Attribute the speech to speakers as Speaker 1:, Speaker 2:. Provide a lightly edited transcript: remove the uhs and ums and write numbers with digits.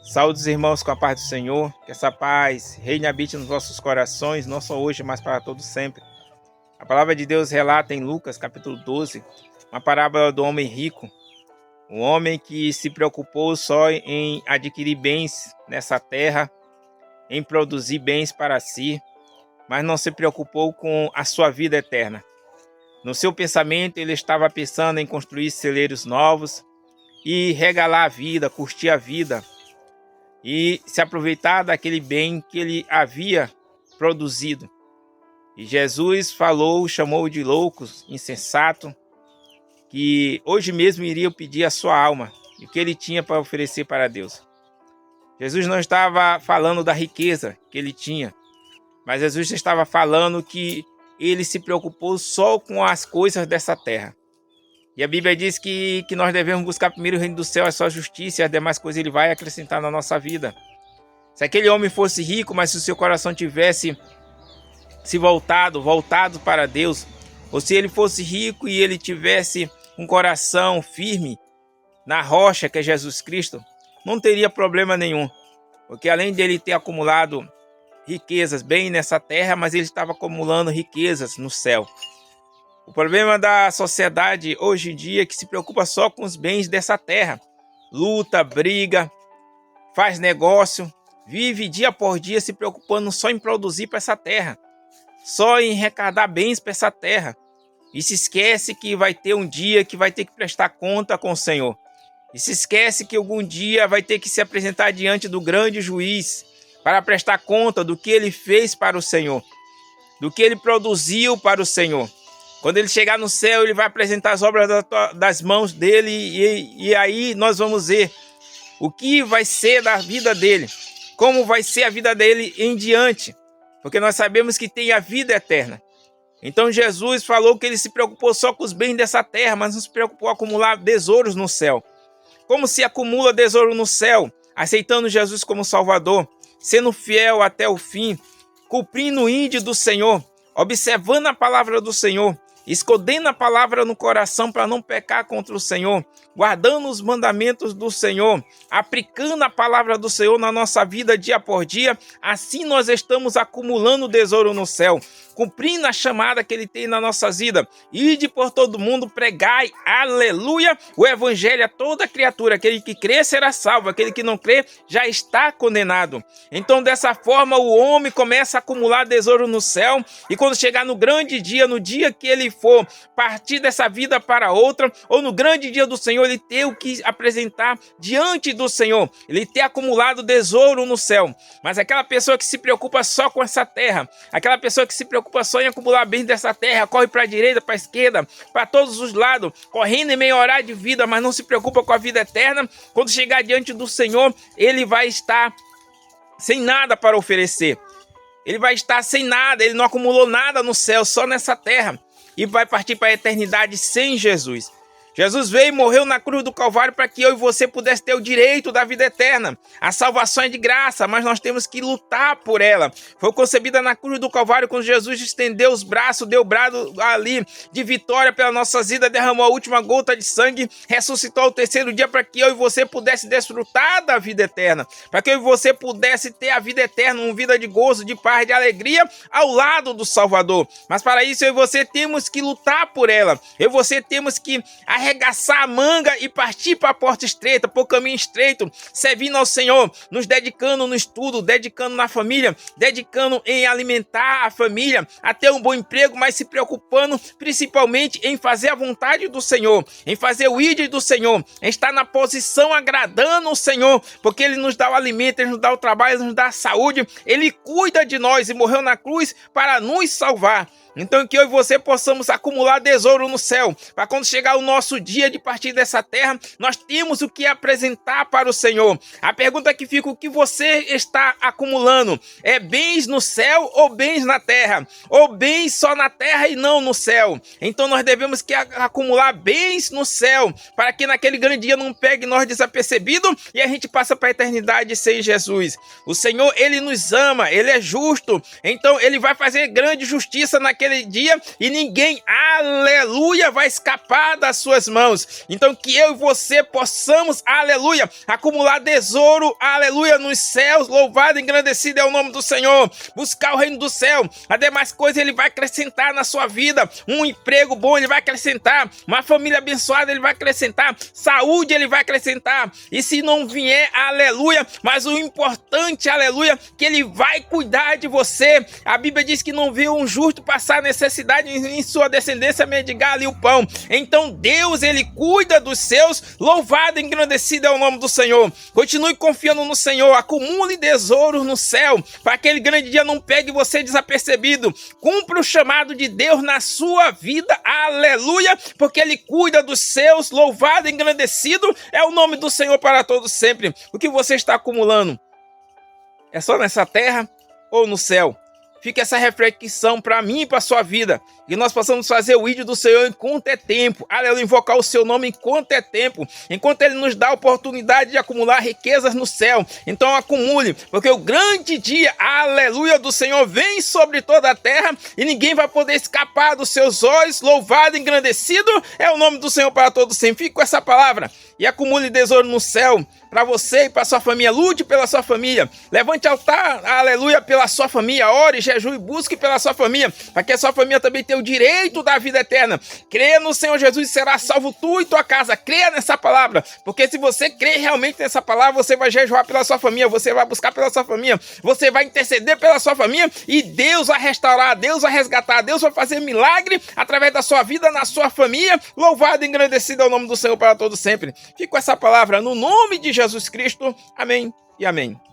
Speaker 1: Saúde, irmãos, com a paz do Senhor. Que essa paz reine e habite nos vossos corações, não só hoje, mas para todos sempre. A palavra de Deus relata em Lucas, capítulo 12, uma parábola do homem rico. Um homem que se preocupou só em adquirir bens nessa terra, em produzir bens para si, mas não se preocupou com a sua vida eterna. No seu pensamento, ele estava pensando em construir celeiros novos e regalar a vida, curtir a vida e se aproveitar daquele bem que ele havia produzido. E Jesus chamou de loucos, insensato, que hoje mesmo iria pedir a sua alma e o que ele tinha para oferecer para Deus. Jesus não estava falando da riqueza que ele tinha, mas Jesus estava falando que ele se preocupou só com as coisas dessa terra. E a Bíblia diz que nós devemos buscar primeiro o reino do céu, a sua justiça, e as demais coisas ele vai acrescentar na nossa vida. Se aquele homem fosse rico, mas se o seu coração tivesse se voltado para Deus, ou se ele fosse rico e ele tivesse um coração firme na rocha que é Jesus Cristo, não teria problema nenhum. Porque além dele ter acumulado riquezas bem nessa terra, mas ele estava acumulando riquezas no céu. O problema da sociedade hoje em dia é que se preocupa só com os bens dessa terra. Luta, briga, faz negócio, vive dia por dia se preocupando só em produzir para essa terra, só em arrecadar bens para essa terra. E se esquece que vai ter um dia que vai ter que prestar conta com o Senhor. E se esquece que algum dia vai ter que se apresentar diante do grande juiz para prestar conta do que ele fez para o Senhor, do que ele produziu para o Senhor. Quando ele chegar no céu, ele vai apresentar as obras das mãos dele e aí nós vamos ver o que vai ser da vida dele, como vai ser a vida dele em diante, porque nós sabemos que tem a vida eterna. Então Jesus falou que ele se preocupou só com os bens dessa terra, mas não se preocupou em acumular tesouros no céu. Como se acumula tesouro no céu? Aceitando Jesus como Salvador, sendo fiel até o fim, cumprindo o íntimo do Senhor, observando a palavra do Senhor, escondendo a palavra no coração para não pecar contra o Senhor, guardando os mandamentos do Senhor, aplicando a palavra do Senhor na nossa vida dia por dia. Assim nós estamos acumulando tesouro no céu, cumprindo a chamada que ele tem na nossa vida. Ide por todo mundo, pregai, aleluia, o evangelho a toda criatura. Aquele que crê será salvo, aquele que não crê já está condenado. Então dessa forma o homem começa a acumular tesouro no céu, e quando chegar no grande dia, no dia que ele for partir dessa vida para outra, ou no grande dia do Senhor, ele ter o que apresentar diante do Senhor, ele ter acumulado tesouro no céu. Mas aquela pessoa que se preocupa só com essa terra, aquela pessoa que se preocupa só em acumular bens dessa terra, corre para a direita, para a esquerda, para todos os lados, correndo em melhorar de vida, mas não se preocupa com a vida eterna, quando chegar diante do Senhor, ele vai estar sem nada para oferecer. Ele vai estar sem nada, ele não acumulou nada no céu, só nessa terra, e vai partir para a eternidade sem Jesus. Jesus veio e morreu na cruz do Calvário para que eu e você pudesse ter o direito da vida eterna. A salvação é de graça, mas nós temos que lutar por ela. Foi concebida na cruz do Calvário quando Jesus estendeu os braços, deu o brado ali de vitória pela nossa vida, derramou a última gota de sangue, ressuscitou ao terceiro dia para que eu e você pudesse desfrutar da vida eterna, para que eu e você pudesse ter a vida eterna, uma vida de gozo, de paz, de alegria ao lado do Salvador. Mas para isso eu e você temos que lutar por ela. Eu e você temos que arregaçar a manga e partir para a porta estreita, para o caminho estreito, servindo ao Senhor, nos dedicando no estudo, dedicando na família, dedicando em alimentar a família, a ter um bom emprego, mas se preocupando principalmente em fazer a vontade do Senhor, em fazer o ídolo do Senhor, em estar na posição agradando o Senhor, porque Ele nos dá o alimento, Ele nos dá o trabalho, Ele nos dá a saúde, Ele cuida de nós e morreu na cruz para nos salvar. Então que eu e você possamos acumular tesouro no céu, para quando chegar o nosso dia de partir dessa terra, nós temos o que apresentar para o Senhor. A pergunta que fica: o que você está acumulando? É bens no céu ou bens na terra? Ou bens só na terra e não no céu? Então nós devemos que acumular bens no céu, para que naquele grande dia não pegue nós desapercebido e a gente passa para a eternidade sem Jesus. O Senhor, Ele nos ama, Ele é justo, então Ele vai fazer grande justiça naquele dia e ninguém, aleluia, vai escapar das suas suas mãos. Então que eu e você possamos, aleluia, acumular tesouro, aleluia, nos céus. Louvado e engrandecido é o nome do Senhor. Buscar o reino do céu. As demais coisas ele vai acrescentar na sua vida. Um emprego bom ele vai acrescentar. Uma família abençoada ele vai acrescentar. Saúde ele vai acrescentar. E se não vier, aleluia, mas o importante, aleluia, que ele vai cuidar de você. A Bíblia diz que não viu um justo passar necessidade, em sua descendência mendigar ali o pão. Então Deus ele cuida dos seus. Louvado e engrandecido é o nome do Senhor. Continue confiando no Senhor. Acumule tesouros no céu, para que aquele grande dia não pegue você desapercebido. Cumpra o chamado de Deus na sua vida, aleluia, porque ele cuida dos seus. Louvado e engrandecido é o nome do Senhor para todos sempre. O que você está acumulando? É só nessa terra ou no céu? Fica essa reflexão para mim e para a sua vida. Que nós possamos fazer o ídolo do Senhor enquanto é tempo. Aleluia, invocar o seu nome enquanto é tempo. Enquanto ele nos dá a oportunidade de acumular riquezas no céu. Então acumule, porque o grande dia, aleluia, do Senhor vem sobre toda a terra e ninguém vai poder escapar dos seus olhos. Louvado e engrandecido é o nome do Senhor para todos sempre. Fique com essa palavra e acumule tesouro no céu para você e para sua família. Lute pela sua família. Levante altar, aleluia, pela sua família. Ore, jejue e busque pela sua família, para que a sua família também tenha o direito da vida eterna. Creia no Senhor Jesus e será salvo tu e tua casa. Creia nessa palavra, porque se você crer realmente nessa palavra, você vai jejuar pela sua família, você vai buscar pela sua família, você vai interceder pela sua família e Deus vai restaurar, Deus vai resgatar, Deus vai fazer milagre através da sua vida, na sua família. Louvado e engrandecido é o nome do Senhor para todos sempre. Fique com essa palavra no nome de Jesus Cristo. Amém e amém.